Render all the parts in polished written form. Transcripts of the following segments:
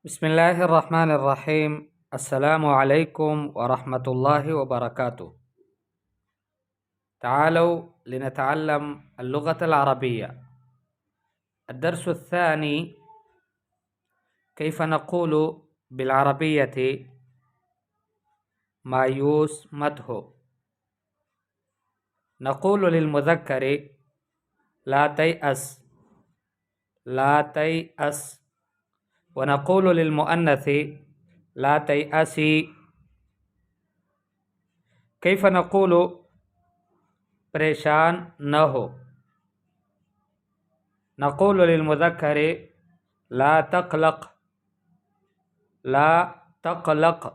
बिस्मिल्लाहिर्रहमानिर्रहीम। अस्सलामु अलैकुम वरहमतुल्लाहि वबरकातुह। तालौ लिनतअल्लम अल्लुगतल अरबिय्या। अद्दर्सु अस्सानी कैफ नक़ूलु बिलअरबिय्यति मा युस्मतहु। नक़ूलु लिलमुज़क्करि ला तयअस ला तयअस व नक़ूलु लिलमुअन्नसी ला तयअसी। कैफ नक़ूलु परेशान न हो। नक़ूलु लिलमुज़क्करि ला तक़लक़ ला तक़लक़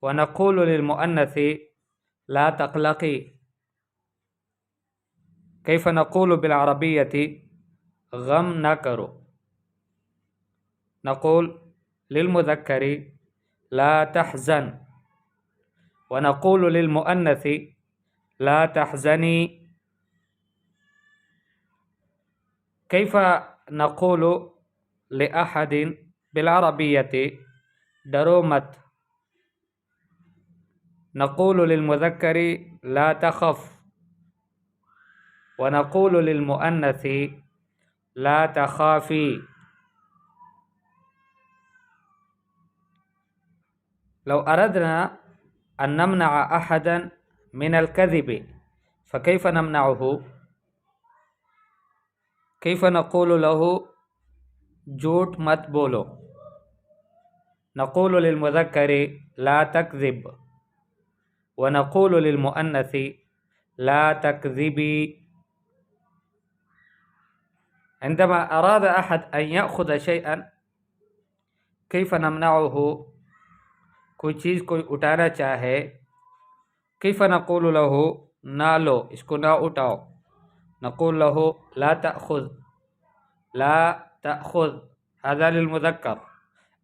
व नक़ूलु लिलमुअन्नसी ला तक़लक़ी। कैफ नक़ूलु बिलअरबिय्यति गम न करो। नक़ूल लिलमुज़क्करि ला तहज़न व नक़ूलु लिलमुअन्नसी ला तहज़नी। कैफ नक़ूलु लिअहदिन बिलअरबिय्यति डरो मत। नक़ूलु लिलमुज़क्करि ला तख़फ़ व नक़ूलु लिलमुअन्नसी ला तख़ाफ़ी। लौ अरदना अन नमनअ अहदन मिनल कज़िब फ़कैफ़ नमनअहु। कैफ़ नक़ूलु लहु झूठ मत बोलो। नक़ूलु लिलमुज़क्करि ला तकज़िब व नक़ूलु लिलमुअन्नसी ला तकज़िबी। عندما أراد أحد أن يأخذ شيئا कैफ़ नमनअहु, कोई चीज़ कोई उठाना चाहे, कैफ़ नक़ूलु लहु ना लो, इसको ना उठाओ। नक़ूल लहु ला तअख़ुज़ ला तअख़ुज़ हाज़ा लिलमुज़क्कर।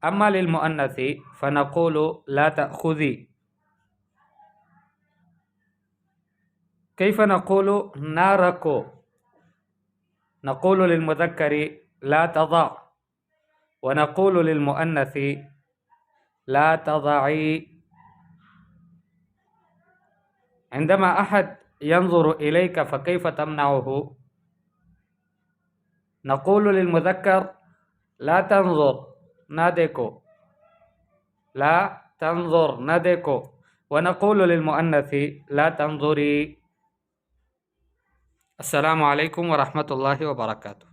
अम्मा लिलमुअन्नसी फ़नक़ूलु ला तअख़ुज़ी। कैफ़ नक़ूलु ना रखो। नक़ूलु लिलमुज़क्करि ला तज़अ व नक़ूलु लिलमुअन्नसी ला तज़अई। عندما أحد ينظر إليك فكيف تمنعه. नक़ूलु लिलमुज़क्कर ला तंज़ुर ना देखो ला तंज़ुर ना देखो व नक़ूलु लिलमुअन्नसी ला तंज़ुरी। अस्सलामु अलैकुम वरहमतुल्लाहि वबरकातुह।